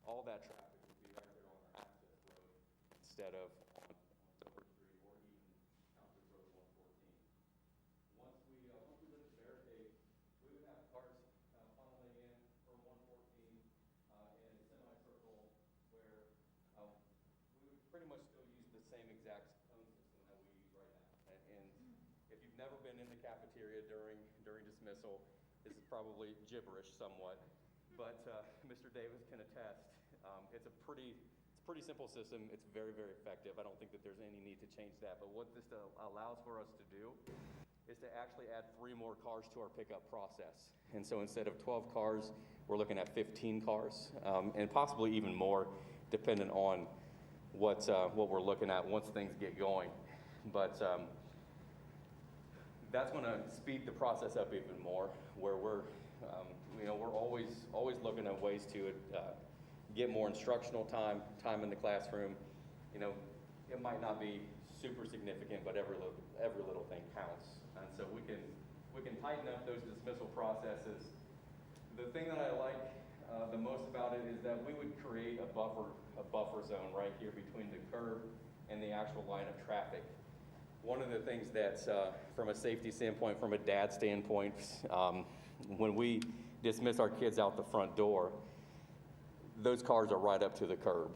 all that traffic would be right there on our access road instead of on Silver Street or even County Road 114. Once we lift the barricade, we would have cars funneling in from 114 in a semicircle where we would pretty much still use the same exact phone system that we use right now. And if you've never been in the cafeteria during dismissal, this is probably gibberish somewhat, but Mr. Davis can attest. It's a pretty simple system. It's very, very effective. I don't think that there's any need to change that. But what this allows for us to do is to actually add 3 more cars to our pickup process. And so instead of 12 cars, we're looking at 15 cars, and possibly even more, depending on what we're looking at once things get going. But that's going to speed the process up even more, where we're always looking at ways to get more instructional time in the classroom. It might not be super significant, but every little thing counts. And so we can tighten up those dismissal processes. The thing that I like the most about it is that we would create a buffer zone right here between the curb and the actual line of traffic. One of the things that's from a safety standpoint, from a dad standpoint, when we dismiss our kids out the front door, those cars are right up to the curb,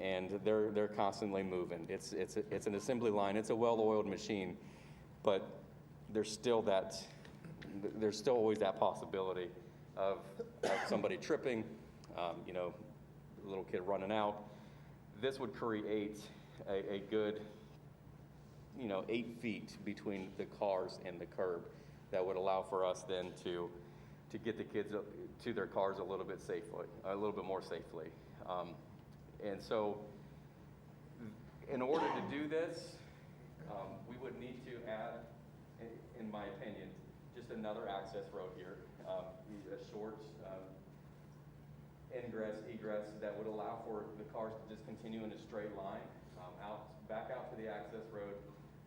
and they're constantly moving. It's an assembly line. It's a well-oiled machine, but there's still always that possibility of somebody tripping, a little kid running out. This would create a good 8 feet between the cars and the curb that would allow for us then to get the kids to their cars a little bit more safely. And so in order to do this, we would need to add, in my opinion, just another access road here, a short ingress, egress that would allow for the cars to just continue in a straight line back out to the access road,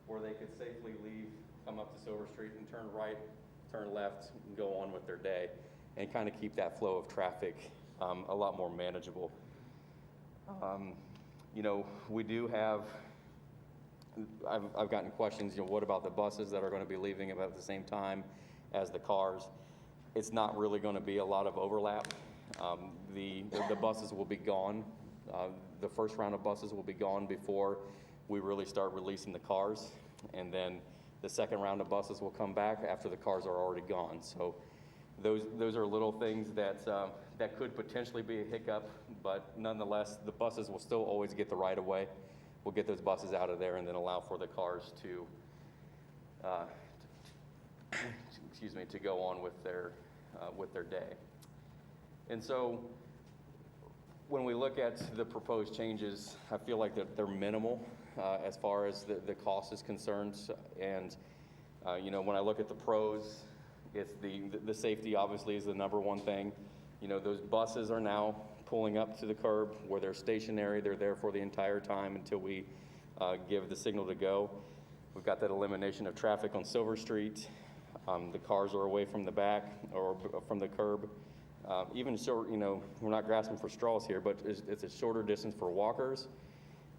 where they could safely leave, come up to Silver Street and turn right, turn left, and go on with their day, and kind of keep that flow of traffic a lot more manageable. We do have, I've gotten questions, what about the buses that are going to be leaving about the same time as the cars? It's not really going to be a lot of overlap. The buses will be gone. The first round of buses will be gone before we really start releasing the cars, and then the second round of buses will come back after the cars are already gone. So those are little things that could potentially be a hiccup, but nonetheless, the buses will still always get the right of way. We'll get those buses out of there and then allow for the cars to go on with their day. And so when we look at the proposed changes, I feel like that they're minimal as far as the cost is concerned. And when I look at the pros, it's the safety obviously is the number one thing. Those buses are now pulling up to the curb where they're stationary. They're there for the entire time until we give the signal to go. We've got that elimination of traffic on Silver Street. The cars are away from the back or from the curb. Even short, we're not grasping for straws here, but it's a shorter distance for walkers,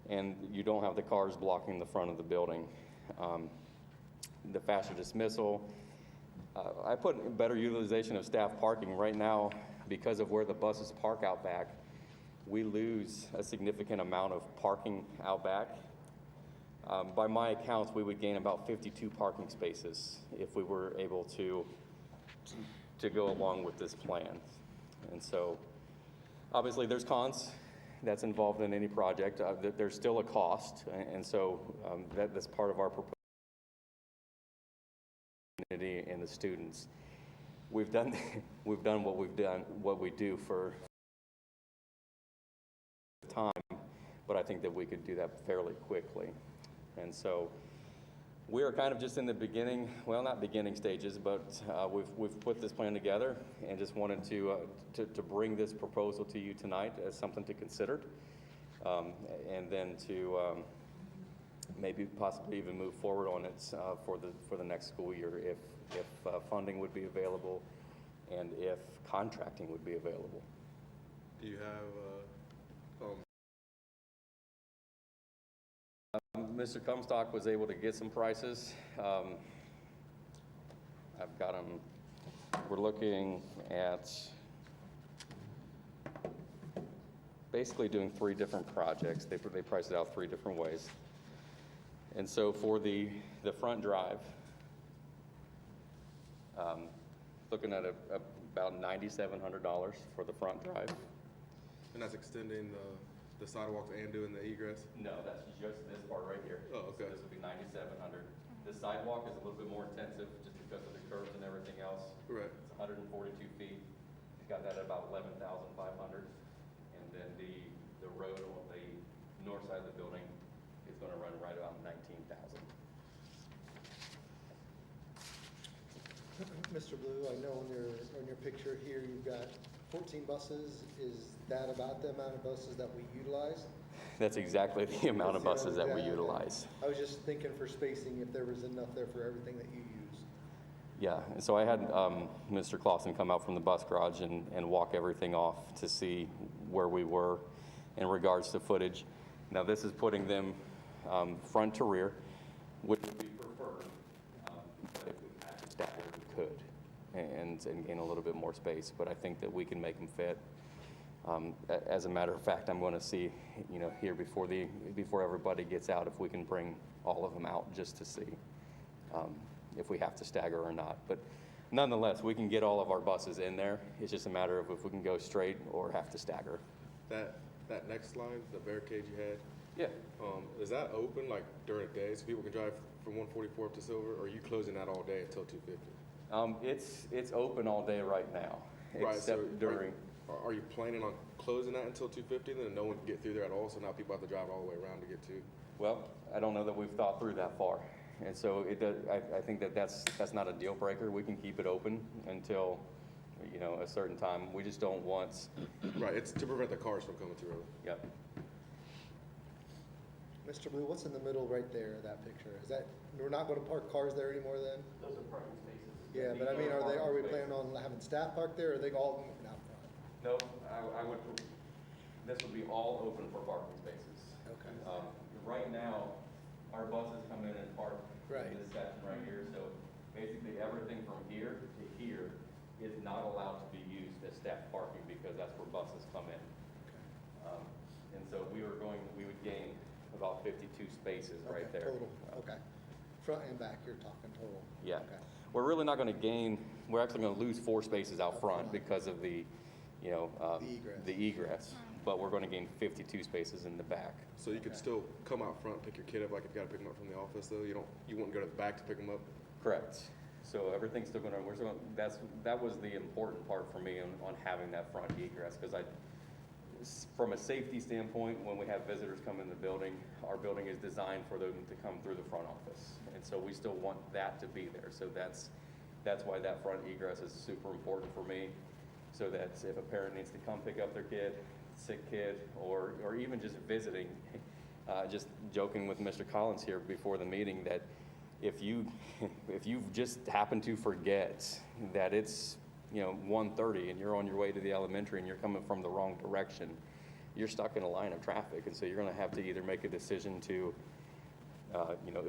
and you don't have the cars blocking the front of the building. The faster dismissal. I put better utilization of staff parking. Right now, because of where the buses park out back, we lose a significant amount of parking out back. By my accounts, we would gain about 52 parking spaces if we were able to go along with this plan. And so, obviously, there's cons that's involved in any project. There's still a cost, and so that's part of our proposal and the students. We've done what we do for time, but I think that we could do that fairly quickly. And so we are kind of just in the beginning, well, not beginning stages, but we've put this plan together and just wanted to bring this proposal to you tonight as something to consider, and then to maybe possibly even move forward on it for the next school year if funding would be available and if contracting would be available. Do you have, Mr. Comstock was able to get some prices. I've got them, we're looking at basically doing 3 different projects. They priced it out 3 different ways. And so for the front drive, looking at about $9,700 for the front drive. and that's extending the sidewalks and doing the egress? No, that's just this part right here. Oh, okay. So this would be $9,700. The sidewalk is a little bit more intensive just because of the curves and everything else. Right. It's 142 feet. He's got that at about 11,500. And then the road on the north side of the building is going to run right about 19,000. Mr. Blue, I know on your picture here, you've got 14 buses. Is that about the amount of buses that we utilize? That's exactly the amount of buses that we utilize. I was just thinking for spacing, if there was enough there for everything that you use. Yeah, and so I had Mr. Clausen come out from the bus garage and walk everything off to see where we were in regards to footage. Now this is putting them front to rear, which would be preferred, but if we had to stagger, we could, and gain a little bit more space, but I think that we can make them fit. As a matter of fact, I'm going to see, here before everybody gets out, if we can bring all of them out just to see if we have to stagger or not. But nonetheless, we can get all of our buses in there. It's just a matter of if we can go straight or have to stagger. That next slide, the barricade you had, Yeah. is that open like during the day so people can drive from 144 up to Silver, or are you closing that all day until 250? It's open all day right now, Right, except so during. Are you planning on closing that until 250, then no one can get through there at all, so now people have to drive all the way around to get to? Well, I don't know that we've thought through that far, and so I think that's not a deal breaker. We can keep it open until, a certain time. We just don't want. Right, it's to prevent the cars from coming too early. Yep. Mr. Blue, what's in the middle right there of that picture? Is that, we're not going to park cars there anymore then? Those are parking spaces. Yeah, but I mean, are we planning on having staff park there, or are they all moving out front? No, I would, this would be all open for parking spaces. Okay. Right now, our buses come in and park Right. in this section right here, so basically everything from here to here is not allowed to be used as staff parking because that's where buses come in. And so we would gain about 52 spaces right Okay, there. Total, okay. Front and back, you're talking total. Yeah. Okay. We're really not going to gain, we're actually going to lose 4 spaces out front because of the egress, but we're going to gain 52 spaces in the back. So you could still come out front, pick your kid up, like if you got to pick them up from the office, though. You wouldn't go to the back to pick them up. Correct. So everything's still going to, that was the important part for me on having that front egress, because from a safety standpoint, when we have visitors come in the building, our building is designed for them to come through the front office. And so we still want that to be there. So that's why that front egress is super important for me. So that if a parent needs to come pick up their kid, sick kid, or even just visiting, just joking with Mr. Collins here before the meeting that if you just happen to forget that it's 1:30 and you're on your way to the elementary and you're coming from the wrong direction, you're stuck in a line of traffic, and so you're going to have to either make a decision to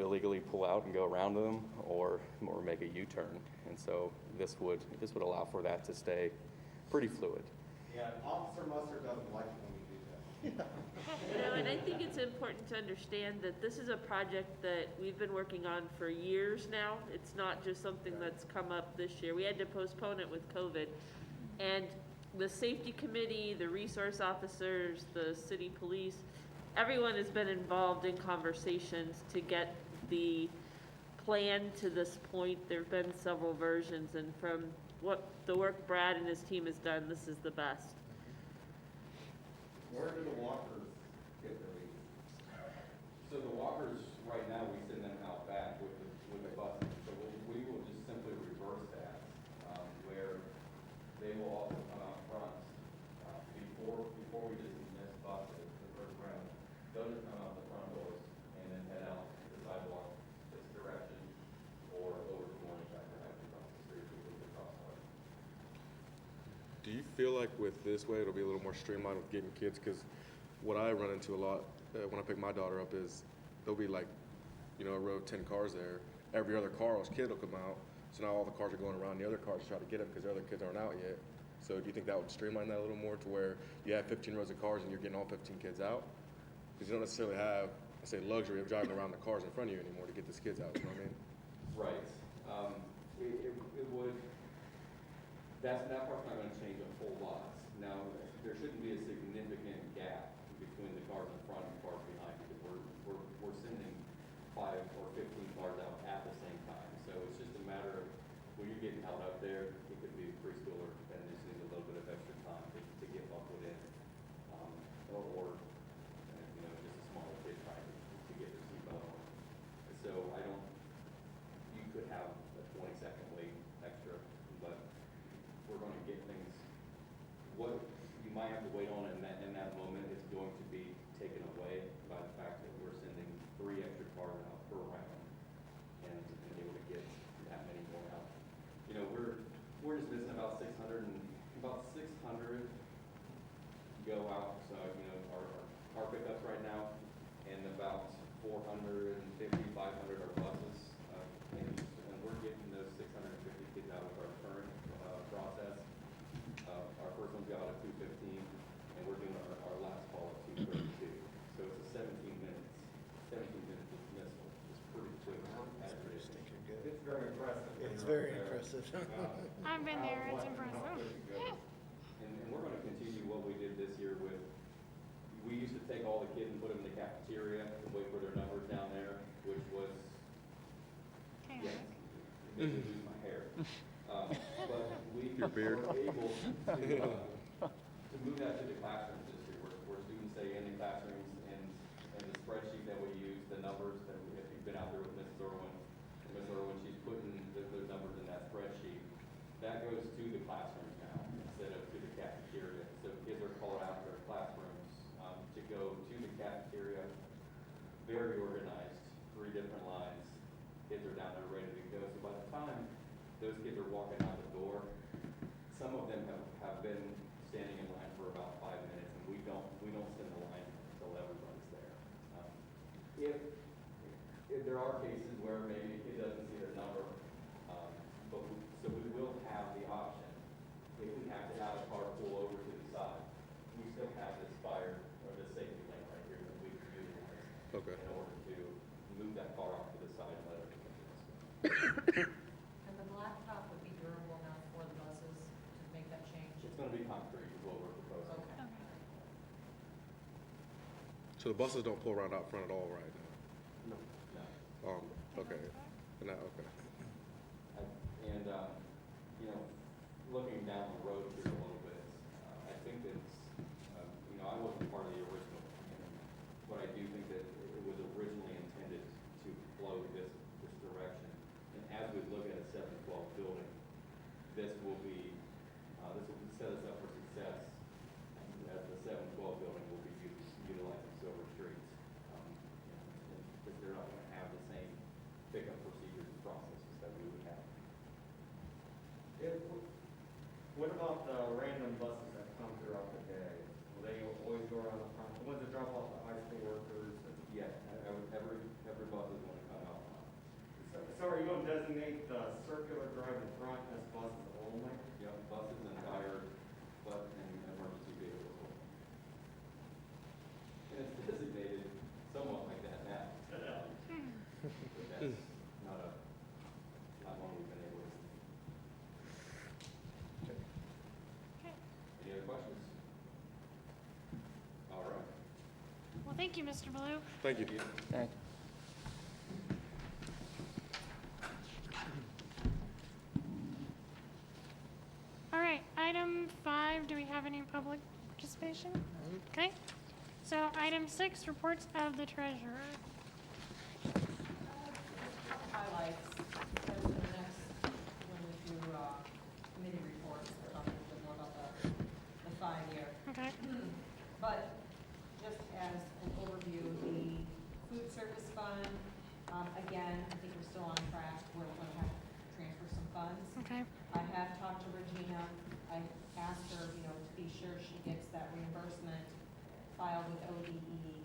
illegally pull out and go around them, or make a U-turn. And so this would allow for that to stay pretty fluid. Yeah, Officer Mustard doesn't like it when we do that. And I think it's important to understand that this is a project that we've been working on for years now. It's not just something that's come up this year. We had to postpone it with COVID. And the safety committee, the resource officers, the city police, everyone has been involved in conversations to get the plan to this point. There have been several versions, and from what the work Brad and his team has done, this is the best. Where do the walkers get released? So the walkers, right now, we send them out back with the buses. So we will just simply reverse that, where they will also come out front. Before we just dismiss buses, the first round, they'll just come out the front doors and then head out the sidewalk this direction or over to Morningside to have to cross the street with the crosswalk. Do you feel like with this way, it'll be a little more streamlined with getting kids? Because what I run into a lot when I pick my daughter up is there'll be like, a row of 10 cars there. Every other car's kid will come out. So now all the cars are going around the other cars to try to get them because the other kids aren't out yet. So do you think that would streamline that a little more to where you have 15 rows of cars and you're getting all 15 kids out? Because you don't necessarily have, I say, luxury of driving around the cars in front of you anymore to get these kids out. You know what I mean? Right. It would, that part's not gonna change a whole lot. Now, there shouldn't be a significant gap between the cars in front and the cars behind, because we're sending 5 or 15 cars out at the same time. So it's just a matter of, when you're getting out there, it could be a preschooler and just needs a little bit of extra time to get buckled in. Or just a smaller kid trying to get their seatbelt on. So you could have a 20-second wait extra, but we're going to get things, what you might have to wait on in that moment is going to be taken away by the fact that we're sending 3 extra cars out per round and able to get that many more out. We're just missing about 600 go out. So, our pickups right now, and about 450, 500 are buses. And we're getting those 650 kids out of our current process. Our first one's got out at 2:15, and we're doing our last call at 2:32. So it's a 17 minutes dismissal. It's pretty quick as it is. It's very impressive. It's very impressive. I've been there, it's impressive. And we're going to continue what we did this year with, we used to take all the kids and put them in the cafeteria and wait for their numbers down there, which was, yes, it made me lose my hair. But we Your beard. were able to move that to the classrooms this year, where students stay in the classrooms, and the spreadsheet that we use, the numbers that, if you've been out there with Mrs. Irwin, she's putting those numbers in that spreadsheet. That goes to the classrooms now instead of to the cafeteria. So kids are called out of their classrooms to go to the cafeteria, very organized, 3 different lines. Kids are down there ready to go. So by the time those kids are walking out the door, some of them have been standing in line for about 5 minutes, and we don't send the line until everybody's there. If there are cases where maybe a kid doesn't see their number, so we will have the option, if we have to have a car pull over to the side, we still have this fire or this safety lane right here that we can utilize Okay. in order to move that car off to the side and let it come to us. And the blacktop would be durable enough for the buses to make that change? It's going to be concrete is what we're proposing. Okay. So the buses don't pull around out front at all right now? No. Okay. Okay. And, looking down the road here a little bit, I think that, I wasn't part of the original, but I do think that it was originally intended to flow this direction. And as we look at a 712 building, this will set us up for success as the 712 building will be utilizing Silver Streets. Because they're not going to have the same pickup procedures and processes that we would have. What about the random buses that come throughout the day? Will they always go around the front? The ones that drop off the high school workers? Yeah, every bus is going to come out. So are you going to designate the circular drive in front as buses only? Yep, buses and fire, and emergency vehicles. And it's designated somewhat like that now. But that's not one we've been able to. Any other questions? All right. Well, thank you, Mr. Blue. Thank you. All right, item 5, do we have any public participation? Okay. So item 6, reports of the treasurer. Highlights, because the next, when we do committee reports, we'll talk a little bit more about the 5-year. Okay. But just as an overview, the food service fund, again, I think we're still on track. We're going to have to transfer some funds. Okay. I have talked to Regina. I asked her, sure she gets that reimbursement filed with ODE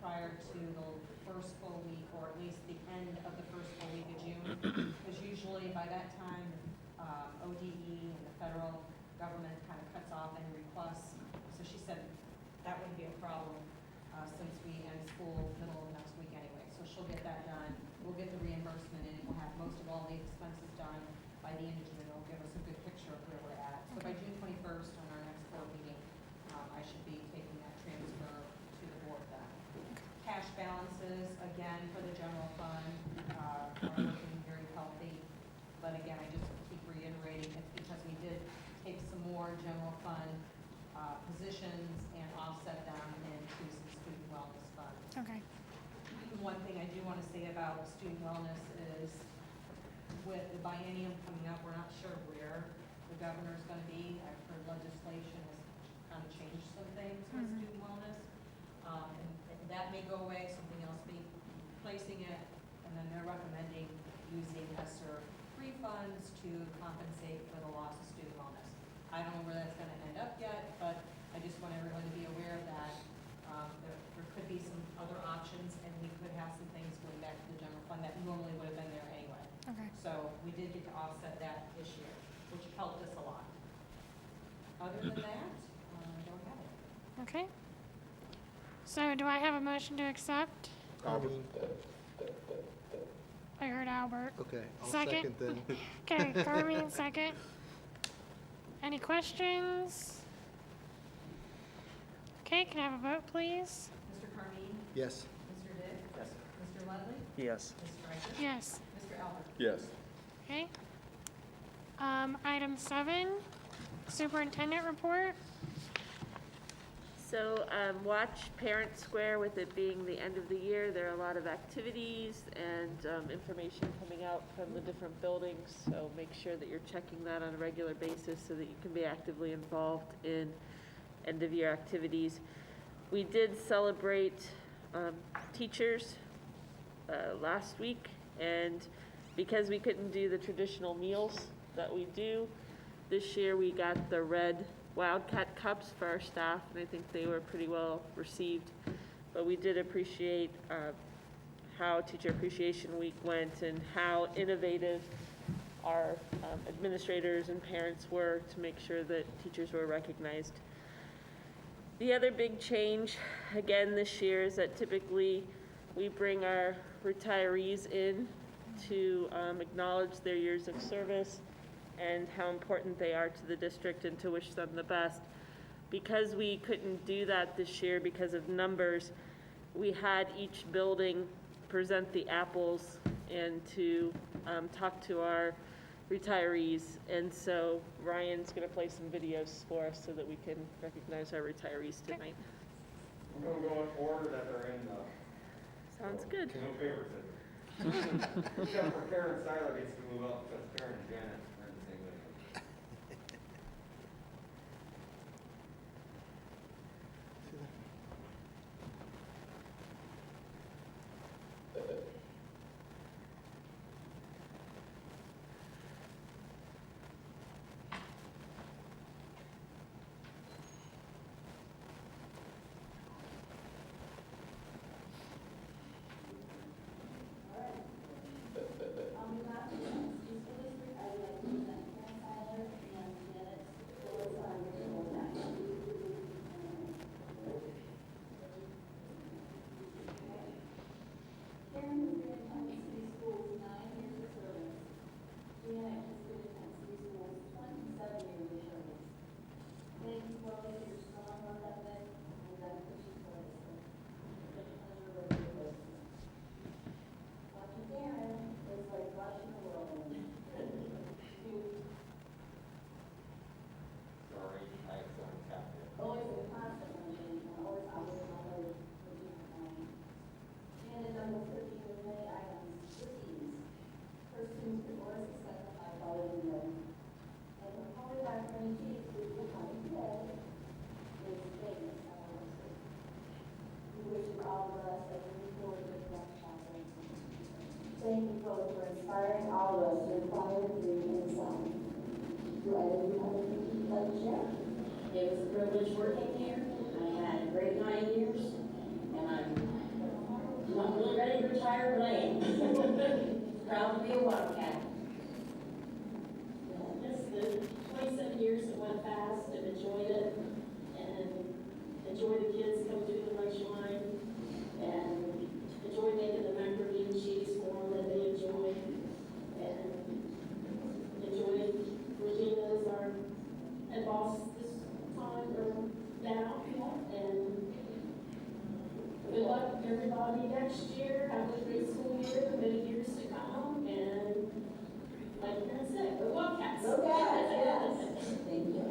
prior to the first full week, or at least the end of the first full week of June. Because usually by that time, ODE and the federal government kind of cuts off any requests. So she said that wouldn't be a problem since we end school middle of next week anyway. So she'll get that done. We'll get the reimbursement and we'll have most of all the expenses done by the end of June. It'll give us a good picture of where we're at. So by June 21st on our next board meeting, I should be taking that transfer to the board then. Cash balances, again, for the general fund, are looking very healthy. But again, I just keep reiterating, it's because we did take some more general fund positions and offset them into some student wellness funds. Okay. One thing I do want to say about student wellness is with the biennium coming up, we're not sure where the governor's going to be. I've heard legislation has kind of changed some things with student wellness. And that may go away, something else may be replacing it, and then they're recommending using ESSER free funds to compensate for the loss of student wellness. I don't know where that's going to end up yet, but I just want everyone to be aware of that. There could be some other options, and we could have some things going back to the general fund that normally would have been there anyway. Okay. So we did get to offset that this year, which helped us a lot. Other than that, I don't have it. Okay. So do I have a motion to accept? Carmine. I heard Albert. Okay, I'll Second. second then. Okay, Carmine, second. Any questions? Okay, can I have a vote, please? Mr. Carmine? Yes. Mr. Dick? Yes. Mr. Ludwig? Yes. Ms. Stryker? Yes. Mr. Albert? Yes. Okay. Item 7, superintendent report. So watch Parent Square, with it being the end of the year. There are a lot of activities and information coming out from the different buildings. So make sure that you're checking that on a regular basis so that you can be actively involved in end of year activities. We did celebrate teachers last week, and because we couldn't do the traditional meals that we do, this year we got the red Wildcat cups for our staff, and I think they were pretty well received. But we did appreciate how Teacher Appreciation Week went and how innovative our administrators and parents were to make sure that teachers were recognized. The other big change, again, this year is that typically we bring our retirees in to acknowledge their years of service and how important they are to the district and to wish them the best. Because we couldn't do that this year because of numbers, we had each building present the apples and to talk to our retirees. And so Ryan's gonna play some videos for us so that we can recognize our retirees tonight. We're gonna go in order that they're in, Sounds good. no favoritism. Except for Karen Seiler gets to move up, because Karen and Janet are in the same way. Thank you both for inspiring all of us to follow the dream and song. Do either of you have anything you'd like to share? It was a privilege working here. I had great 9 years, and I'm not really ready to retire, but I am. Proud to be a Wildcat. Just the 27 years that went fast, I've enjoyed it, and enjoy the kids come through the lunch line, and enjoy making the macaroni and cheese for them that they enjoy, and enjoy Regina as our head boss this time, or now, and good luck, everybody, next year. Have a great school year, for many years to come, and like your parents said, go Wildcats. Go Wildcats, yes. Thank you.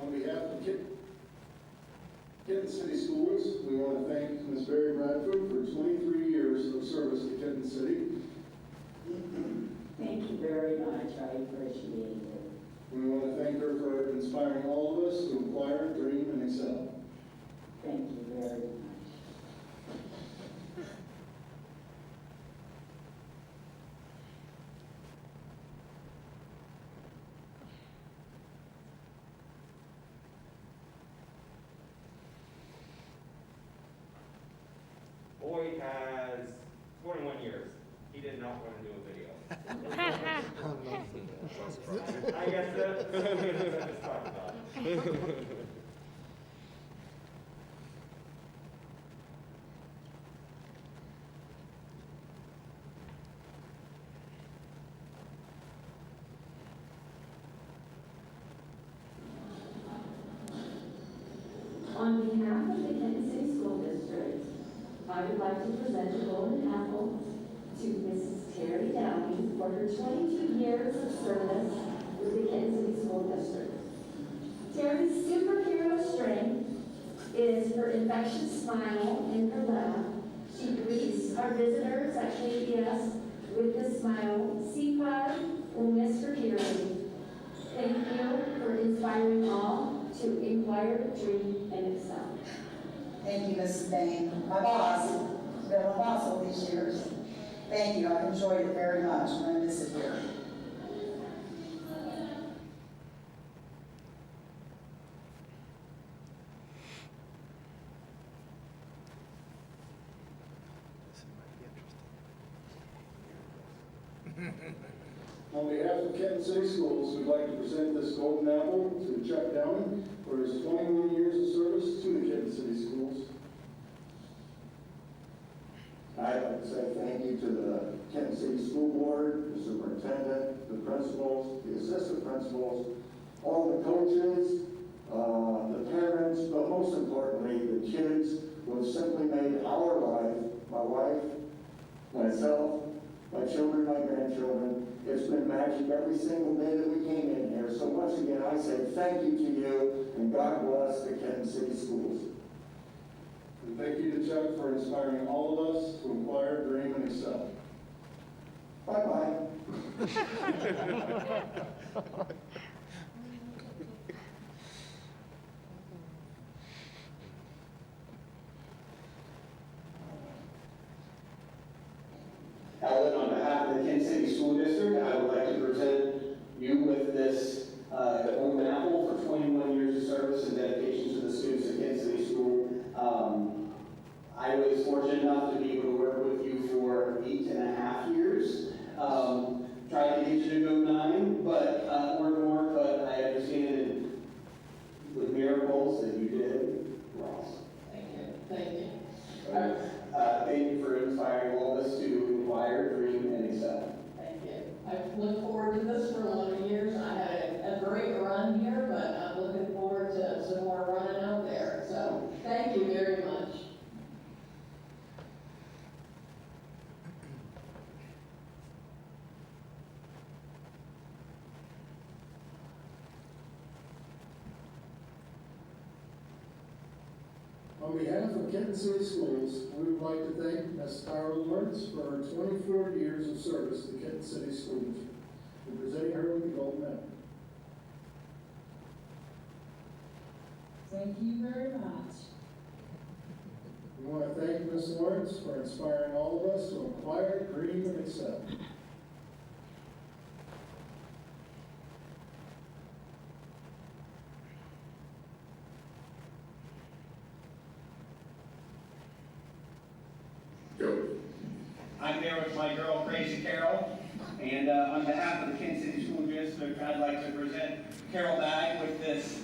On behalf of Kenton City Schools, we want to thank Ms. Barry Bradford for 23 years of service to Kenton City. Thank you very much. I appreciate it. We want to thank her for inspiring all of us to inquire, dream, and excel. Thank you very much. Boyd has 21 years. He did not want to do a video. I guess that's something I just talked about. On behalf of the Kenton City School District, I would like to present a golden apple to Mrs. Terry Downey for her 22 years of service with the Kenton City School District. Terry's superhero strength is her infectious smile in her laugh. She greets our visitors at KPS with the smile. CPUD will miss her dearly. Thank you for inspiring all to inquire, dream, and excel. Thank you, Mrs. Bain. My boss, been my boss all these years. Thank you, I've enjoyed it very much. I'm going to miss it here. On behalf of Kenton City Schools, we'd like to present this golden apple to Chuck Downey for his 21 years of service to the Kenton City Schools. I'd like to say thank you to the Kenton City School Board, the superintendent, the principals, the assistant principals, all the coaches, the parents, but most importantly, the kids who have simply made our life, my wife, myself, my children, my grandchildren. It's been magic every single day that we came in here. So once again, I say thank you to you, and God bless the Kenton City Schools. And thank you to Chuck for inspiring all of us to inquire, dream, and excel. Bye-bye. Ellen, on behalf of the Kenton City School District, I would like to present you with this golden apple for 21 years of service and dedication to the students at Kenton City School. I was fortunate enough to be able to work with you for 8.5 years. Tried to get you to go 9, but or more, but I understand with miracles that you did. Well, thank you. Thank you. Thank you for inspiring all of us to inquire, dream, and excel. Thank you. I've looked forward to this for a lot of years. I had a great run here, but I'm looking forward to some more running out there. So thank you very much. On behalf of Kenton City Schools, we would like to thank Ms. Tyra Lawrence for her 24 years of service to Kenton City Schools. We're presenting her with the golden apple. Thank you very much. We want to thank Ms. Lawrence for inspiring all of us to acquire, dream, and excel. I'm here with my girl, Crazy Carol, and on behalf of the Kansas City School District, I'd like to present Carol Bag with this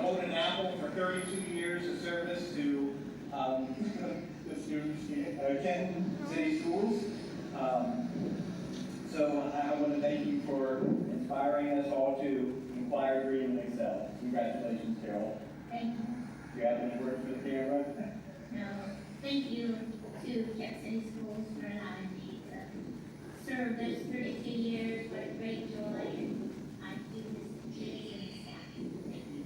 golden apple for 32 years of service to the students at Kansas City Schools. So I want to thank you for inspiring us all to inquire, dream, and excel. Congratulations, Carol. Thank you. Do you have any words for the camera? No, thank you to Kansas City Schools for allowing me to serve this 32 years with great joy, and I do this to kids and staff. Thank you.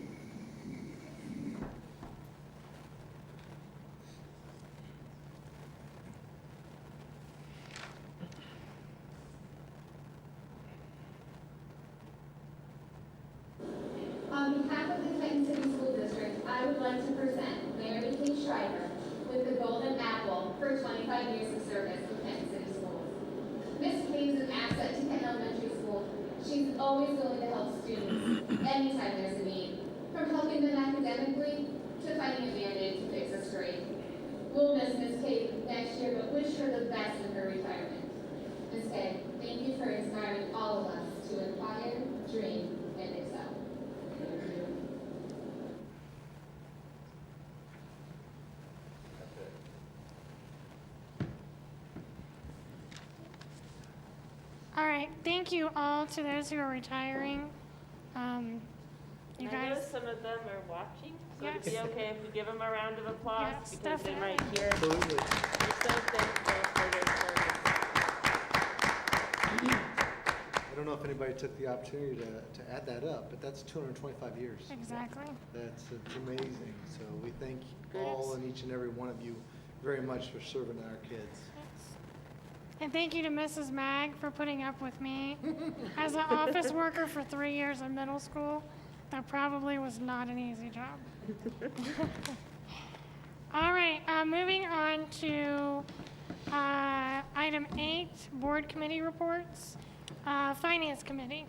On behalf of the Kansas City School District, I would like to present Mary Kay Schreiber with the Golden Apple for 25 years of service with Kansas City Schools. Miss Kay is an asset to Kent Elementary School. She's always willing to help students anytime there's a need, from helping them academically to finding a band-aid to fix a scrape. We'll miss Miss Kay next year, but wish her the best in her retirement. Miss Kay, thank you for inspiring all of us to inquire, dream, and excel. All right, thank you all to those who are retiring. You I know guys, some of them are watching, so it'd be Yes. okay if we give them a round of applause, Yes, because they might definitely. hear. Absolutely. We're so thankful for their service. I don't know if anybody took the opportunity to add that up, but that's 225 years. exactly. It's amazing. So we thank all and each and every one of you very much for serving our kids. And thank you to Mrs. Mag for putting up with me. As an office worker for 3 years in middle school, that probably was not an easy job. All right, moving on to item 8, board committee reports. Finance committee.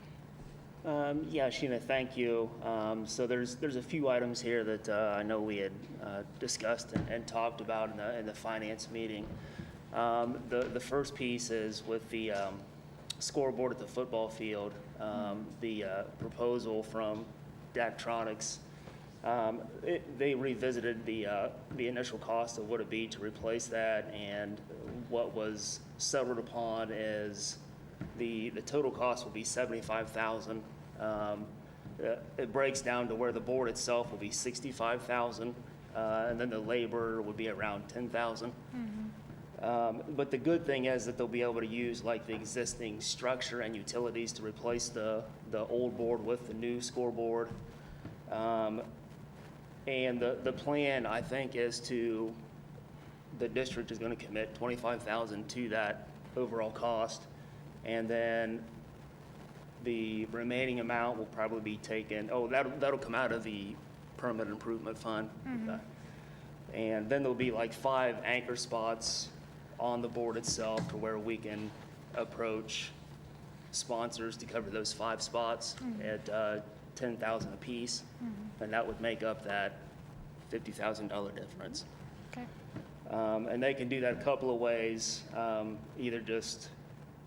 Yeah, Sheena, thank you. So there's a few items here that I know we had discussed and talked about in the finance meeting. The first piece is with the scoreboard at the football field, the proposal from Daktronics. They revisited the initial cost of what it'd be to replace that, and what was settled upon is the total cost will be $75,000. It breaks down to where the board itself will be $65,000, and then the labor would be around $10,000. But the good thing is that they'll be able to use like the existing structure and utilities to replace the old board with the new scoreboard. And the plan, I think, is the district is going to commit $25,000 to that overall cost. And then the remaining amount will probably be taken, that'll come out of the permanent improvement fund. And then there'll be like 5 anchor spots on the board itself to where we can approach sponsors to cover those 5 spots at $10,000 apiece. And that would make up that $50,000 difference. Okay. And they can do that a couple of ways, either just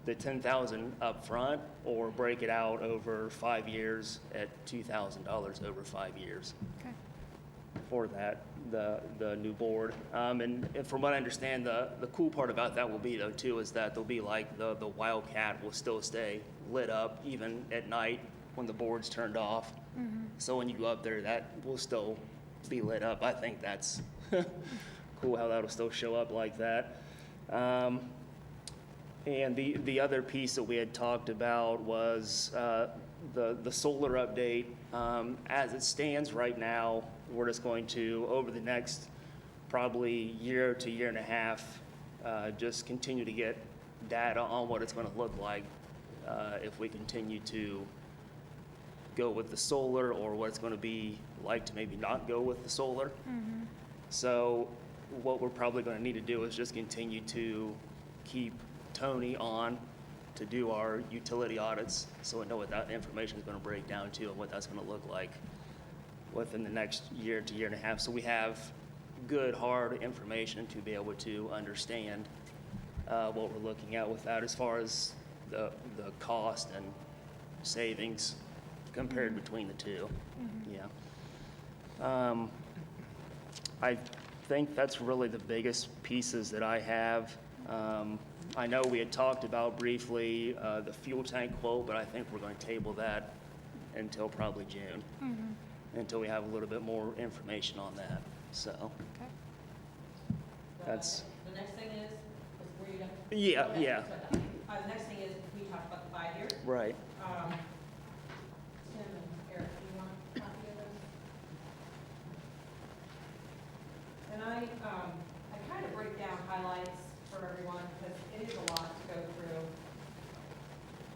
the $10,000 up front, or break it out over 5 years at $2,000 over 5 years. Okay. For that, the new board. And from what I understand, the cool part about that will be though too, is that there'll be like the Wildcat will still stay lit up even at night when the board's turned off. So when you go up there, that will still be lit up. I think that's cool how that'll still show up like that. And the other piece that we had talked about was the solar update. As it stands right now, we're just going to, over the next probably year to year and a half, just continue to get data on what it's going to look like if we continue to go with the solar or what it's going to be like to maybe not go with the solar. So what we're probably going to need to do is just continue to keep Tony on to do our utility audits, so we know what that information is going to break down to and what that's going to look like within the next year to year and a half. So we have good, hard information to be able to understand what we're looking at with that as far as the cost and savings compared between the two. Yeah. I think that's really the biggest pieces that I have. I know we had talked about briefly the fuel tank quote, but I think we're going to table that until probably June, until we have a little bit more information on that. So that's. The next thing is where you done? Yeah, Okay, yeah. so, the next thing is, we talked about the 5 years. Right. Tim and Eric, do you want a copy of this? And I kind of break down highlights for everyone, because it is a lot to go through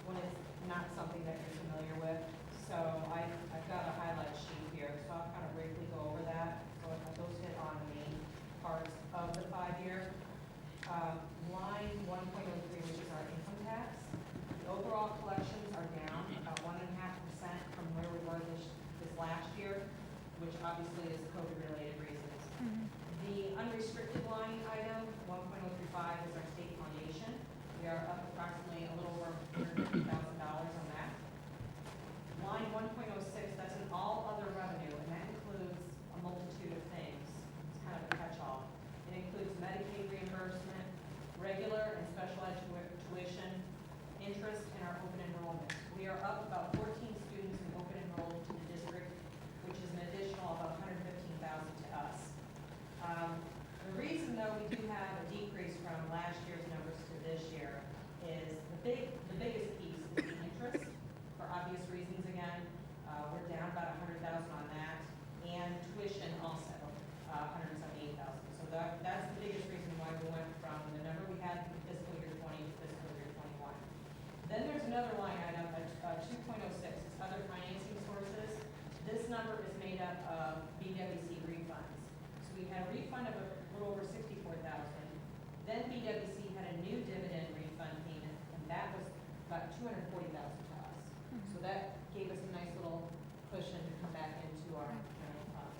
when it's not something that you're familiar with. So I've got a highlight sheet here, so I'll kind of briefly go over that. So I those hit on the main parts of the 5-year. Line 1.03, which is our income tax. The overall collections are down about 1.5% from where we were this last year, which obviously is COVID-related reasons. The unrestricted line item, 1.035, is our state foundation. We are up approximately a little over $150,000 on that. Line 1.06, that's an all other revenue, and that includes a multitude of things. It's kind of a catch-all. It includes Medicaid reimbursement, regular and special ed tuition, interest, and our open enrollment. We are up about 14 students in open enrollment to the district, which is an additional about $115,000 to us. The reason, though, we do have a decrease from last year's numbers to this year is the biggest piece is the interest, for obvious reasons again. We're down about $100,000 on that, and tuition also, $178,000. So that's the biggest reason why we went from the number we had in fiscal year 20 to fiscal year 21. Then there's another line item, 2.06, it's other financing sources. This number is made up of BWC refunds. So we had a refund of a little over $64,000. Then BWC had a new dividend refund payment, and that was about $240,000 to us. So that gave us a nice little cushion to come back into our general funds.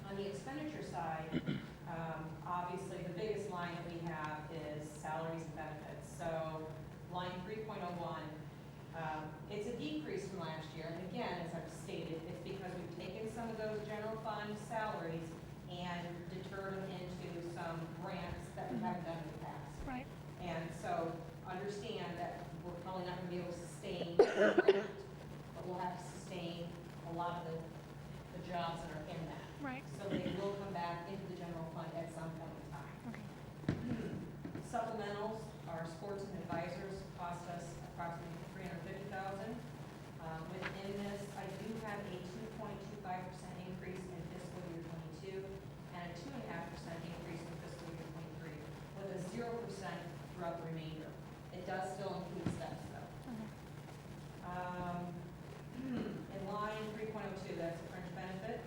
On the expenditure side, obviously the biggest line that we have is salaries and benefits. So line 3.01, it's a decrease from last year. And again, as I've stated, it's because we've taken some of those general fund salaries and deterred them into some grants that we haven't done in the past. Right. And so understand that we're probably not going to be able to sustain the grant, but we'll have to sustain a lot of the jobs that are in that. Right. So they will come back into the general fund at some point in time. Okay. Supplementals, our sports and advisors cost us approximately $350,000. Within this, I do have a 2.25% increase in fiscal year 22 and a 2.5% increase in fiscal year 23, with a 0% throughout the remainder. It does still include steps though. In line 3.02, that's a fringe benefit.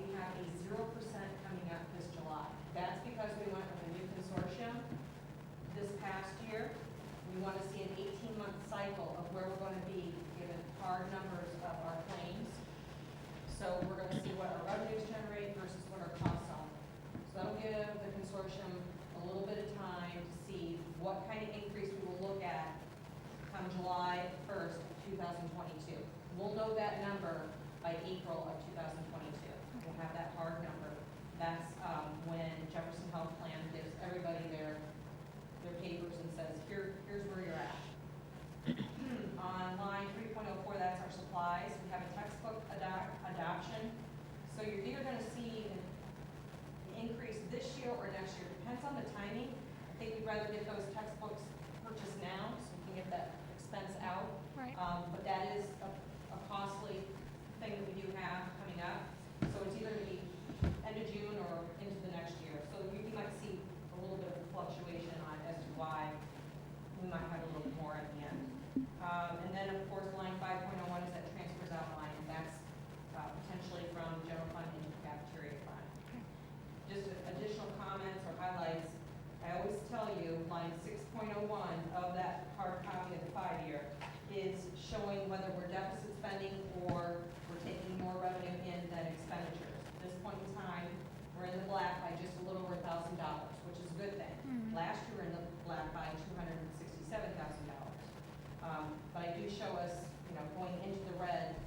We have a 0% coming up this July. That's because we went with a new consortium this past year. We want to see an 18-month cycle of where we're going to be given hard numbers of our claims. So we're going to see what our revenues generate versus what our costs are. So that'll give the consortium a little bit of time to see what kind of increase we will look at come July 1st, 2022. We'll know that number by April of 2022. We'll have that hard number. That's when Jefferson Health Plan gives everybody their papers and says, here's where you're at. On line 3.04, that's our supplies. We have a textbook adoption. So you're either going to see an increase this year or next year. Depends on the timing. I think we'd rather get those textbooks purchased now so we can get that expense out. Right. But that is a costly thing that we do have coming up. So it's either going to be end of June or into the next year. So you might see a little bit of fluctuation on as to why we might have a little more at the end. And then, of course, line 5.01 is that showing whether we're deficit spending or we're taking more revenue in than expenditures. At this point in time, we're in the black by just a little over $1,000, which is a good thing. Last year, we're in the black by $267,000. But I do show us, going into the red,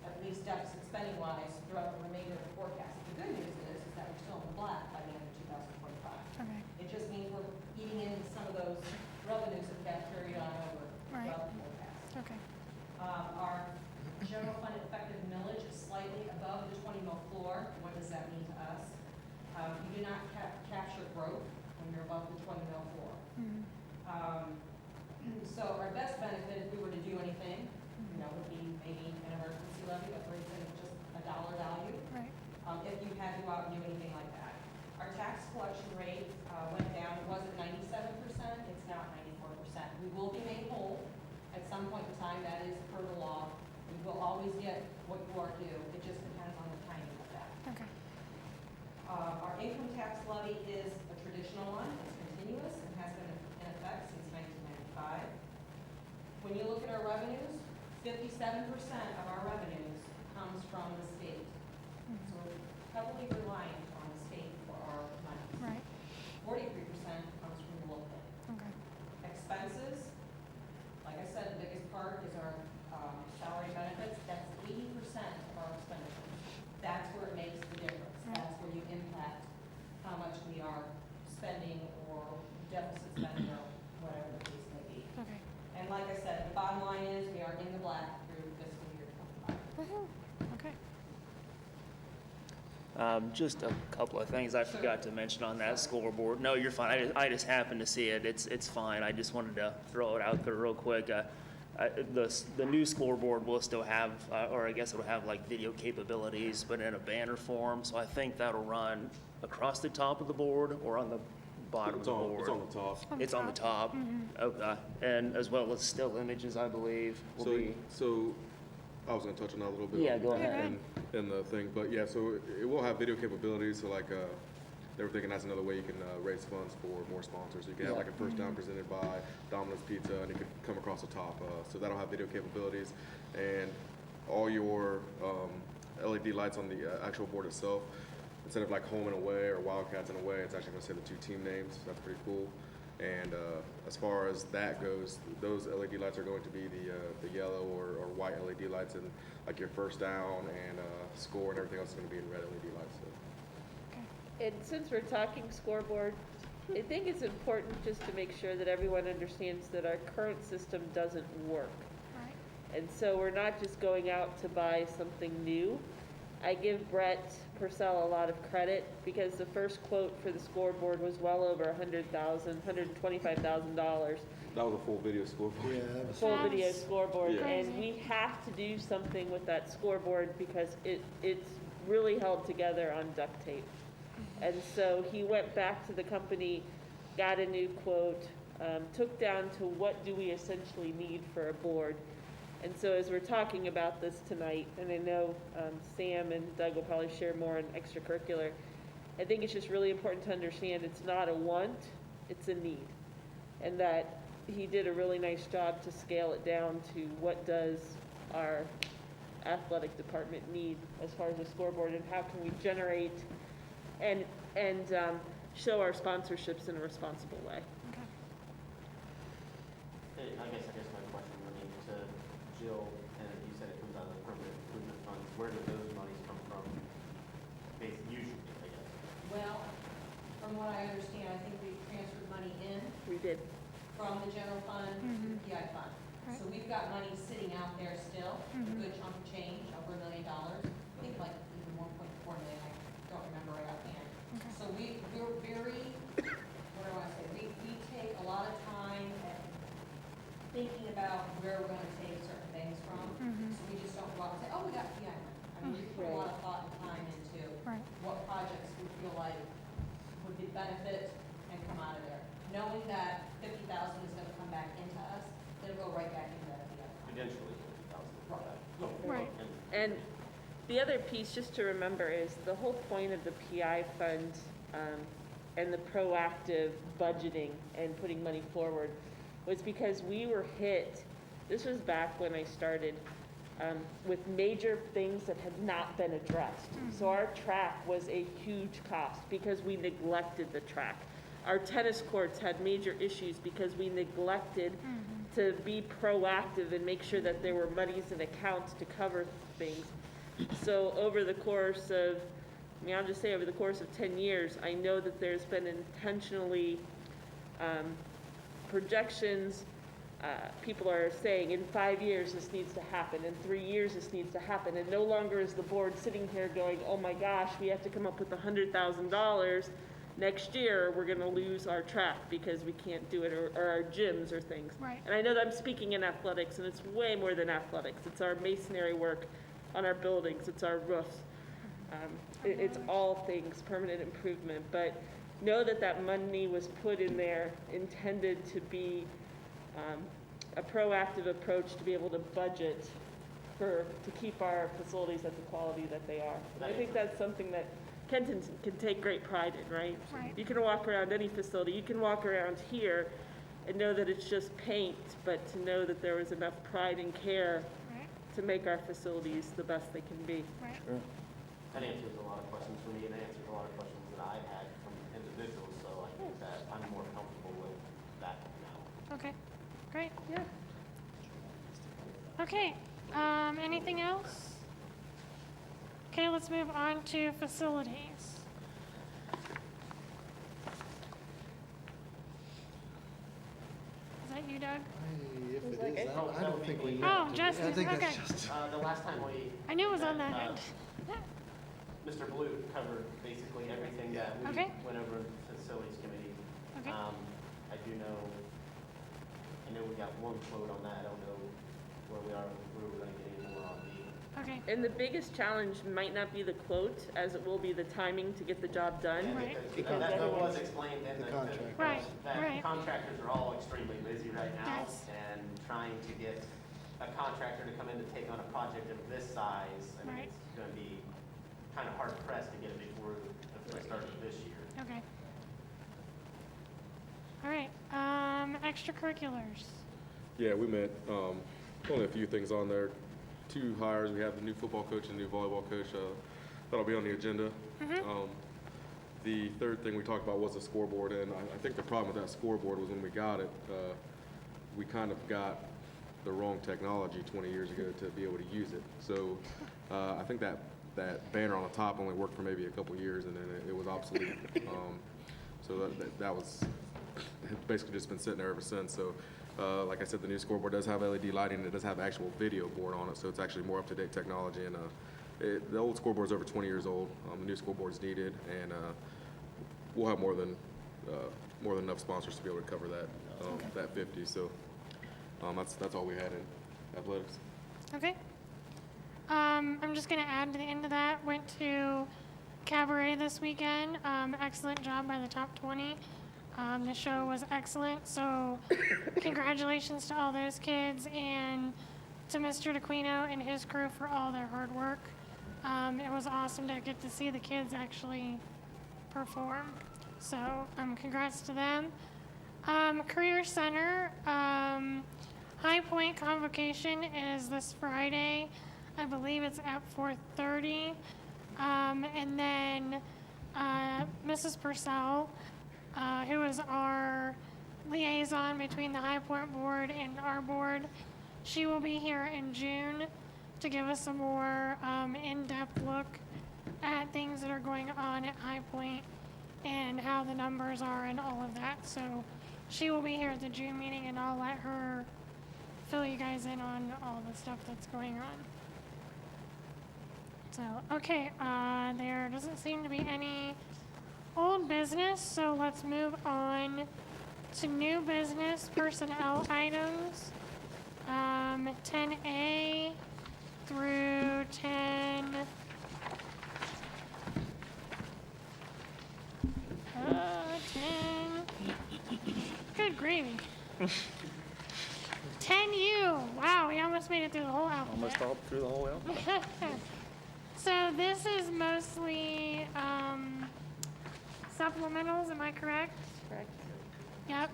at least deficit spending wise, throughout the remainder of the forecast. The good news is that we're still in the black by the end of 2025. Okay. It just means we're eating into some of those revenues that got carried on over throughout the forecast. Okay. Our general fund effective millage is slightly above the 20 mil floor. What does that mean to us? You do not capture growth when you're above the 20 mil floor. So our best benefit, if we were to do anything, would be maybe an emergency levy that brings in just a dollar value. Right. If you had to go out and do anything like that. Our tax collection rate went down. It was at 97%. It's now at 94%. We will be made whole at some point in time. That is per the law. We will always get what you are due. It just depends on the timing of that. Okay. Our income tax levy is a traditional one. It's continuous and has been in effect since 1995. When you look at our revenues, 57% of our revenues comes from the state. So we're heavily reliant on the state for our money. Right. 43% comes from the local. Okay. Expenses, like I said, the biggest part is our salary and benefits. That's 80% of our expenditures. That's where it makes the difference. That's where you impact how much we are spending or deficit spending or whatever the case may be. Okay. And like I said, the bottom line is we are in the black through fiscal year 25. Okay. Just a couple of things I forgot to mention on that scoreboard. No, you're fine. I just happened to see it. It's fine. I just wanted to throw it out there real quick. The new scoreboard will still have, or I guess it'll have like video capabilities, but in a banner form. So I think that'll run across the top of the board or on the bottom of the board. It's on the top. It's on the top. Okay. And as well as still images, I believe, will be. So I was gonna touch on that a little bit. Yeah, go ahead. In the thing, but yeah, so it will have video capabilities. So like, they were thinking that's another way you can raise funds for more sponsors. You can have like a first down presented by Domino's Pizza, and it could come across the top. So that'll have video capabilities, and all your LED lights on the actual board itself. Instead of like home and away or Wildcats and away, it's actually going to say the two team names. That's pretty cool. And as far as that goes, those LED lights are going to be the yellow or white LED lights, and like your first down and score and everything else is going to be in red LED lights. So. And since we're talking scoreboard, I think it's important just to make sure that everyone understands that our current system doesn't work. Right. And so we're not just going out to buy something new. I give Brett Purcell a lot of credit because the first quote for the scoreboard was well over $125,000. That was a full video scoreboard. Yeah. Full video scoreboard, Yeah. and we have to do something with that scoreboard because it's really held together on duct tape. And so he went back to the company, got a new quote, took down to what do we essentially need for a board. And so as we're talking about this tonight, and I know Sam and Doug will probably share more on extracurricular, I think it's just really important to understand it's not a want, it's a need. And that he did a really nice job to scale it down to what does our athletic department need as far as the scoreboard, and how can we generate and show our sponsorships in a responsible way. Okay. Hey, I guess my question would be to Jill, and you said it comes out of the permanent improvement funds. Where do those monies come from? Usually, I guess. Well, from what I understand, I think we transferred money in We did. from the general fund to the PI fund. Right. So we've got money sitting out there still, a good chunk of change, over $1 million. I think like even 1.4 million, I don't remember right offhand. Okay. So we're very, what do I want to say, we take a lot of time at thinking about where we're going to take certain things from. So we just don't go out and say, oh, we got PI money. I mean, we put a lot of thought and time into Right. what projects we feel like would be benefit and come out of there. Knowing that 50,000 is going to come back into us, it'll go right back into that PI fund. Eventually, 50,000. Right. And the other piece, just to remember, is the whole point of the PI fund and the proactive budgeting and putting money forward was because we were hit This was back when I started, with major things that had not been addressed. So our track was a huge cost because we neglected the track. Our tennis courts had major issues because we neglected to be proactive and make sure that there were monies and accounts to cover things. So over the course of, I'll just say over the course of 10 years, I know that there's been intentionally projections. People are saying in 5 years this needs to happen, in 3 years this needs to happen, and no longer is the board sitting here going, oh my gosh, we have to come up with $100,000 next year, we're gonna lose our track because we can't do it, or our gyms or things. Right. And I know that I'm speaking in athletics, and it's way more than athletics. It's our masonry work on our buildings, it's our roofs. It's all things, permanent improvement, but know that that money was put in there intended to be a proactive approach to be able to budget to keep our facilities at the quality that they are. And I think that's something that Kenton can take great pride in, right? Right. You can walk around any facility, you can walk around here and know that it's just paint, but to know that there was enough pride and care to make our facilities the best they can be. Right. Sure. That answers a lot of questions for me, and answers a lot of questions that I've had from individuals, so I think that I'm more comfortable with that now. Okay, great. Yeah. Okay, anything else? Okay, let's move on to facilities. Is that you, Doug? If it is, I don't think we need Oh, to. Justin, I think okay. that's just. The last time I knew it was on that met, end. Mr. Blue covered basically everything that we Okay. went over in the facilities committee. Okay. I know we got one quote on that, I don't know where we are, where we're gonna get any more on the. Okay. And the biggest challenge might not be the quote, as it will be the timing to get the job done. And Right. because that was explained in The the contract. Right, that right. contractors are all extremely busy right now. Yes. And trying to get a contractor to come in to take on a project of this size, I mean, Right. it's gonna be kind of hard pressed to get it before the start of this year. Okay. All right, extracurriculars. Yeah, we met, only a few things on there. 2 hires, we have the new football coach and new volleyball coach, that'll be on the agenda. The third thing we talked about was the scoreboard, and I think the problem with that scoreboard was when we got it, we kind of got the wrong technology 20 years ago to be able to use it. So I think that banner on the top only worked for maybe a couple years, and then it was obsolete. So that was basically just been sitting there ever since. So like I said, the new scoreboard does have LED lighting, and it does have actual video board on it, so it's actually more up-to-date technology. And the old scoreboard's over 20 years old. The new scoreboard's needed, and we'll have more than enough sponsors to be able to cover that 50. So that's all we had in athletics. Okay. I'm just gonna add to the end of that, went to Cabaret this weekend. Excellent job by the top 20. The show was excellent, so congratulations to all those kids and to Mr. DeQuino and his crew for all their hard work. It was awesome to get to see the kids actually perform. So congrats to them. Career Center, High Point convocation is this Friday. I believe it's at 4:30. And then Mrs. Purcell, who is our liaison between the High Point board and our board, she will be here in June to give us a more in-depth look at things that are going on at High Point and how the numbers are and all of that. So she will be here at the June meeting, and I'll let her fill you guys in on all the stuff that's going on. So, okay, there doesn't seem to be any old business, so let's move on to new business personnel items. 10A through 10. 10. Good gravy. 10U. Wow, we almost made it through the whole alphabet. Almost all through the whole alphabet. So this is mostly supplementals, am I correct? Correct. Yep,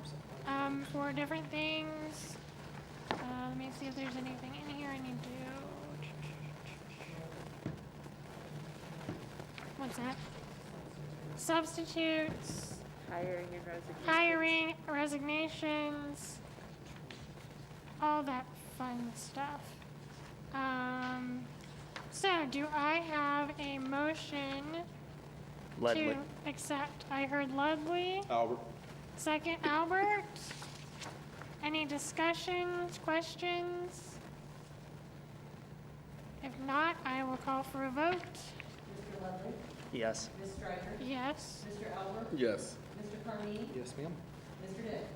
for different things. Let me see if there's anything in here I need to. What's that? Substitutes, Hiring and resignations. resignations, all that fun stuff. So do I have a motion Ledley. to accept? I heard Ludley. Albert. Second, Albert. Any discussions, questions? If not, I will call for a vote. Mr. Ludwig? Yes. Ms. Stryker? Yes. Mr. Albert? Yes. Mr. Carney? Yes, ma'am. Mr. Dick?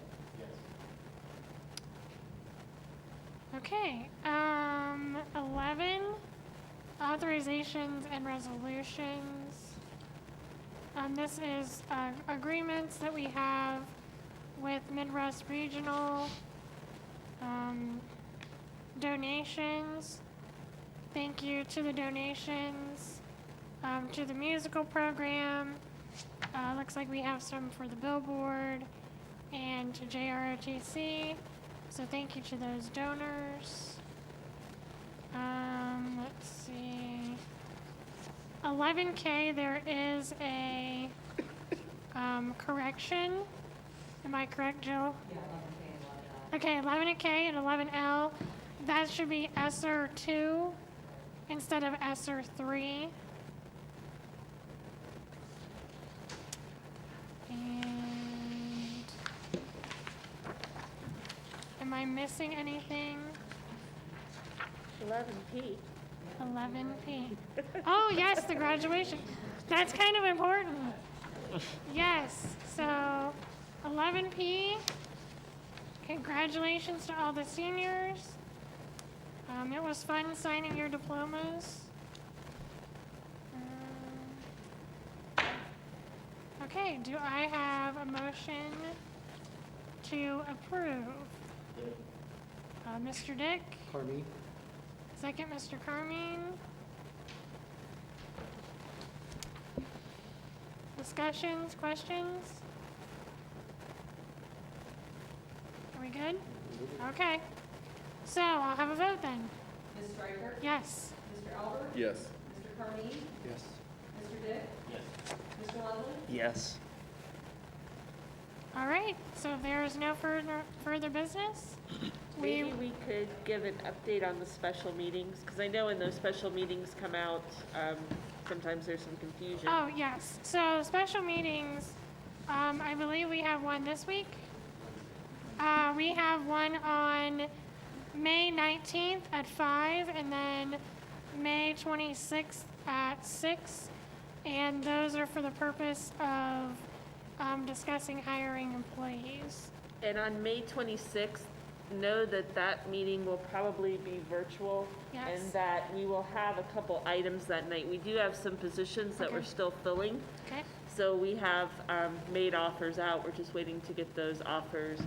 Okay, 11, authorizations and resolutions. This is agreements that we have with Midwest Regional, donations. Thank you to the donations, to the musical program. Looks like we have some for the billboard and to JROTC. So thank you to those donors. Let's see. 11K, there is a correction. Am I correct, Jill? Yeah, 11K and 11L. Okay, 11K and 11L. That should be ESSER 2 instead of ESSER 3. And am I missing anything? 11P. 11P. Oh, yes, the graduation. That's kind of important. Yes, so 11P. Congratulations to all the seniors. It was fun signing your diplomas. Okay, do I have a motion to approve? Mr. Dick? Carmi? Second, Mr. Carmine. Discussions, questions? Are we good? Okay. So I'll have a vote then. Ms. Stryker? Yes. Mr. Albert? Yes. Mr. Carney? Yes. Mr. Dick? Yes. Mr. Ludwig? Yes. All right. So if there is no further business, Maybe we could give an update on the special meetings, because I know when those special meetings come out, sometimes there's some confusion. Oh, yes. So special meetings, I believe we have one this week. We have one on May 19th at 5, and then May 26th at 6. And those are for the purpose of discussing hiring employees. And on May 26th, know that that meeting will probably be virtual. Yes. And that we will have a couple items that night. We do have some positions that we're still filling. Okay. So we have made offers out. We're just waiting to get those offers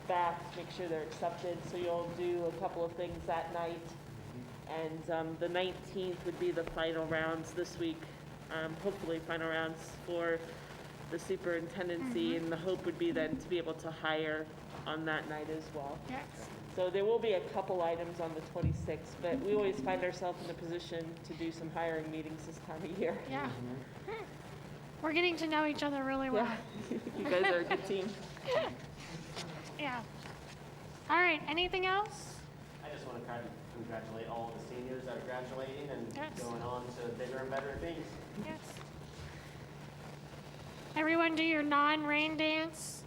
back, make sure they're accepted. So you'll do a couple of things that night. And the 19th would be the final rounds this week. Hopefully final rounds for the superintendency. And the hope would be then to be able to hire on that night as well. Yes. So there will be a couple items on the 26th, but we always find ourselves in a position to do some hiring meetings this time of year. Yeah. We're getting to know each other really well. Yeah. You guys are a good team. Yeah. All right, anything else? I just want to congratulate all the seniors that are graduating and Yes. going on to bigger and better things. Yes. Everyone do your non-rain dance,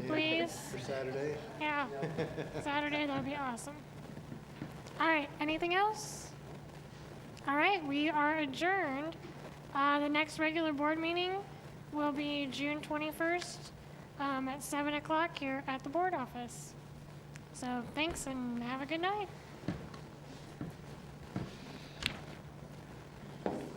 please. For Saturday? Yeah. Saturday, that'd be awesome. All right, anything else? All right, we are adjourned. The next regular board meeting will be June 21st at 7 o'clock here at the board office. So thanks and have a good night.